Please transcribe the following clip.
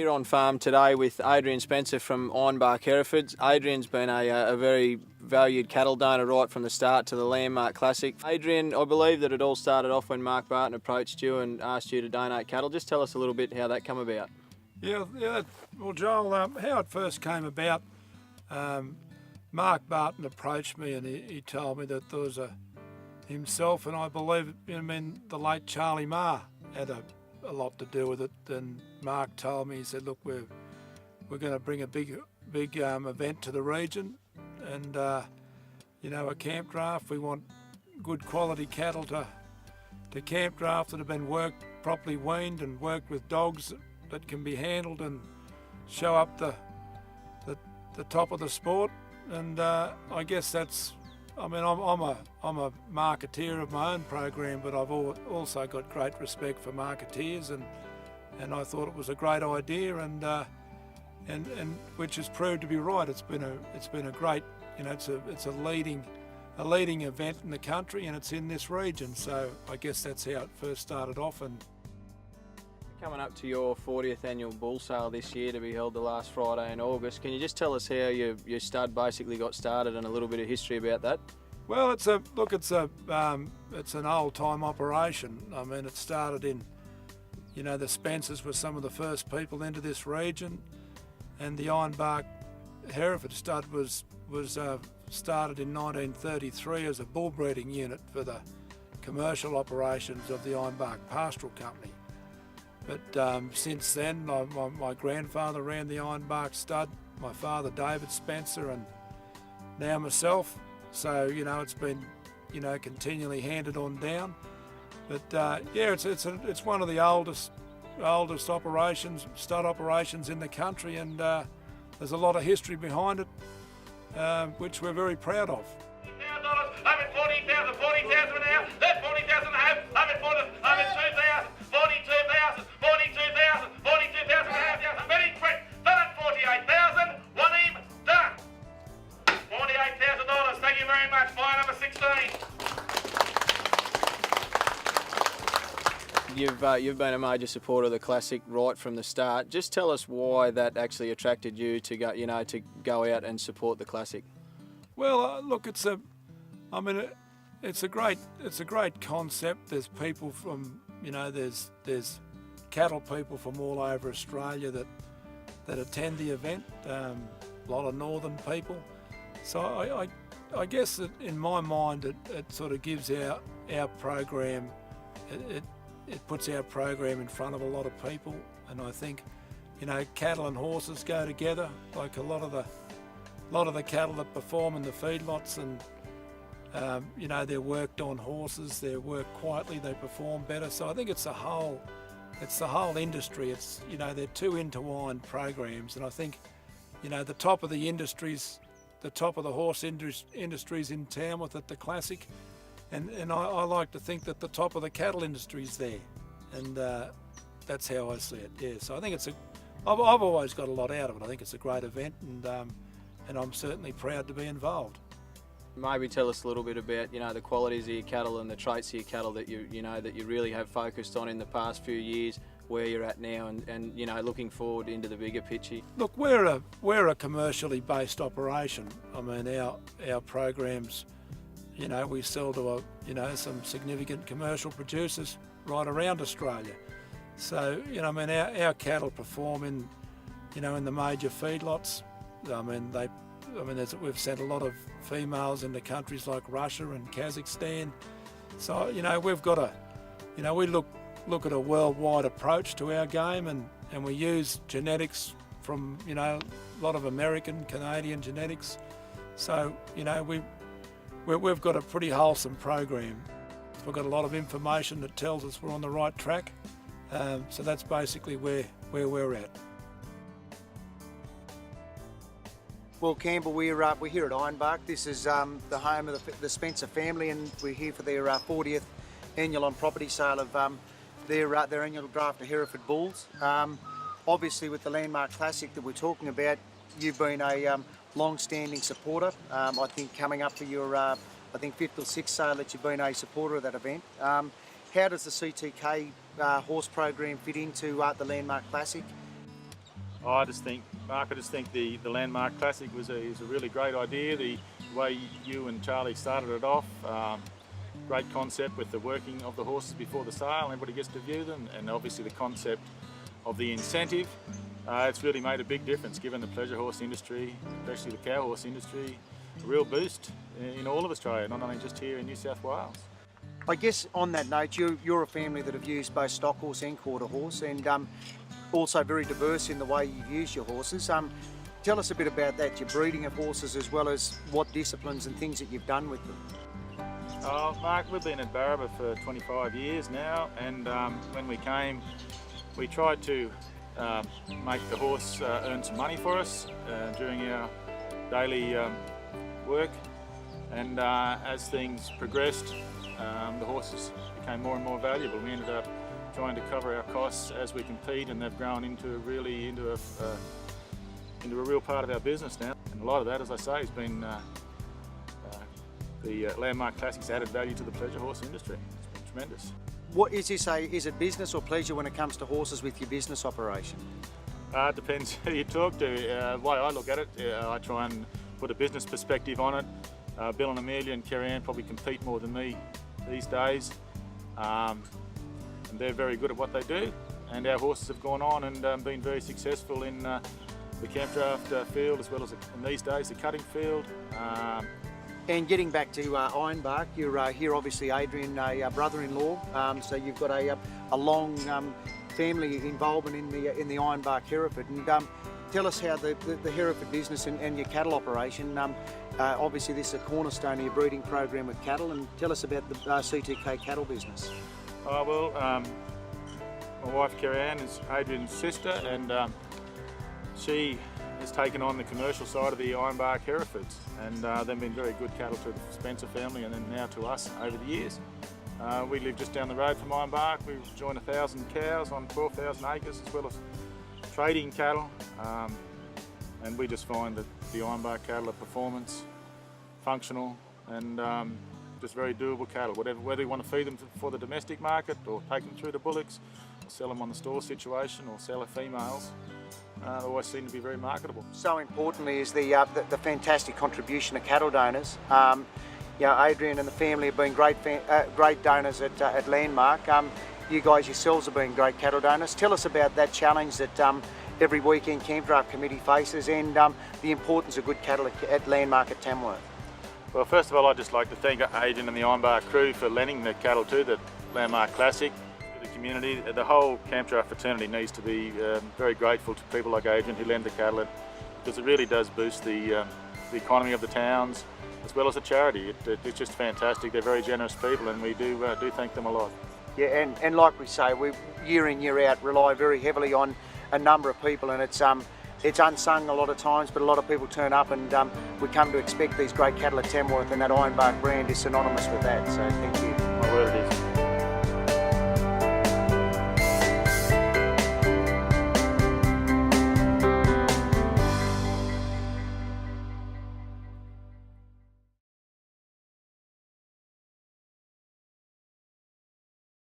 here on farm today with Adrian Spencer from Ironbark Herefords. Adrian's been a very valued cattle donor right from the start to the Landmark Classic. Adrian, I believe that it all started off when Mark Barton approached you and asked you to donate cattle. Just tell us a little bit how that come about. Yeah. Well, Joel, how it first came about, Mark Barton approached me and he told me that there was himself and I believe the late Charlie Marr had a lot to do with it. And Mark told me, he said, look, we're going to bring a big event to the region, and a camp draft. We want good quality cattle to camp draft that have been worked, properly weaned and worked with dogs that can be handled and show up the top of the sport. And I guess that's, I'm a marketeer of my own program, but I've also got great respect for marketeers, and I thought it was a great idea, and which has proved to be right. It's been a great, it's a leading event in the country, and it's in this region. So I guess that's how it first started off. And coming up to your 40th annual bull sale this year to be held the last Friday in August, can you just tell us how your stud basically got started and a little bit of history about that? Well, it's an old-time operation. I mean, it started in, the Spencers were some of the first people into this region, and the Ironbark Hereford stud was started in 1933 as a bull breeding unit for the commercial operations of the Ironbark Pastoral Company. But since then, my grandfather ran the Ironbark stud, my father David Spencer, and now myself. So it's been continually handed on down. But it's one of the oldest stud operations in the country, and there's a lot of history behind it, which we're very proud of. I'm at 40,000, 40,000 an hour, that's 40,000 and a half, I'm at 2,000, 42,000, 42,000, 42,000 and a half, betting quick, done at 48,000, one him, done. $48,000, thank you very much, buy number 16. You've been a major supporter of the Classic right from the start. Just tell us why that actually attracted you to go out and support the Classic. Well, look, it's a great concept. There's people from there's cattle people from all over Australia that attend the event. A lot of northern people. So I guess that in my mind it sort of gives our program. It puts our program in front of a lot of people, and I think cattle and horses go together. Like a lot of the cattle that perform in the feedlots, and they're worked on horses. They're worked quietly. They perform better. So I think it's the whole industry. It's they're two intertwined programs, and I think the top of the industries, the top of the horse industries in Tamworth at the Classic. And I like to think that the top of the cattle industry is there, and that's how I see it. Yeah, so I think I've always got a lot out of it. I think it's a great event, and I'm certainly proud to be involved. Maybe tell us a little bit about the qualities of your cattle and the traits of your cattle that you really have focused on in the past few years, where you're at now, and looking forward into the bigger picture. Look, we're a commercially based operation. I mean, our programs. We sell to some significant commercial producers right around Australia. So, our cattle perform in the major feedlots. We've sent a lot of females into countries like Russia and Kazakhstan. So, we've got we look at a worldwide approach to our game, and we use genetics from, a lot of American, Canadian genetics. So, we've got a pretty wholesome program. We've got a lot of information that tells us we're on the right track. So that's basically where we're at. Well, Campbell, we're here at Ironbark. This is the home of the Spencer family, and we're here for their 40th annual on property sale of their annual draft of Hereford bulls. Obviously, with the Landmark Classic that we're talking about, you've been a long-standing supporter. I think coming up to your, 5th or 6th sale that you've been a supporter of that event. How does the CTK horse program fit into the Landmark Classic? I just think the Landmark Classic is a really great idea. The way you and Charlie started it off, great concept with the working of the horses before the sale, everybody gets to view them, and obviously the concept of the incentive. It's really made a big difference, given the pleasure horse industry, especially the cow horse industry, a real boost in all of Australia, not only just here in New South Wales. I guess on that note, you're a family that have used both stock horse and quarter horse, and also very diverse in the way you've used your horses. Tell us a bit about that, your breeding of horses, as well as what disciplines and things that you've done with them. Mark, we've been at Barraba for 25 years now, and when we came, we tried to make the horse earn some money for us during our daily work, and as things progressed, the horses became more and more valuable. We ended up trying to cover our costs as we compete, and they've grown into a real part of our business now. And a lot of that, as I say, has been the Landmark Classics added value to the pleasure horse industry. It's been tremendous. What is this? Is it business or pleasure when it comes to horses with your business operation? It depends who you talk to. The way I look at it, I try and put a business perspective on it. Bill and Amelia and Kerry Ann probably compete more than me these days, and they're very good at what they do. And our horses have gone on and been very successful in the camp draft field, as well as in these days the cutting field. And getting back to Ironbark, you're here obviously Adrian, a brother-in-law, so you've got a long family involvement in the Ironbark Hereford. And tell us how the Hereford business and your cattle operation, obviously this is a cornerstone of your breeding program with cattle, and tell us about the CTK cattle business. My wife Kerry Ann is Adrian's sister, and she has taken on the commercial side of the Ironbark Herefords, and they've been very good cattle to the Spencer family and then now to us over the years. We live just down the road from Ironbark. We've joined 1,000 cows on 12,000 acres, as well as trading cattle, and we just find that the Ironbark cattle are performance, functional, and just very doable cattle. Whether you want to feed them for the domestic market, or take them through to bullocks, or sell them on the store situation, or sell the females, they always seem to be very marketable. So importantly is the fantastic contribution of cattle donors. Adrian and the family have been great donors at Landmark. You guys yourselves have been great cattle donors. Tell us about that challenge that every weekend camp draft committee faces, and the importance of good cattle at Landmark at Tamworth. Well, first of all, I'd just like to thank Adrian and the Ironbark crew for lending the cattle to the Landmark Classic. The community, the whole camp draft fraternity needs to be very grateful to people like Adrian who lend the cattle, because it really does boost the economy of the towns, as well as the charity. It's just fantastic. They're very generous people, and we do thank them a lot. Yeah, and like we say, we year in, year out rely very heavily on a number of people, and it's unsung a lot of times, but a lot of people turn up, and we come to expect these great cattle at Tamworth, and that Ironbark brand is synonymous with that, so thank you. My word, it is.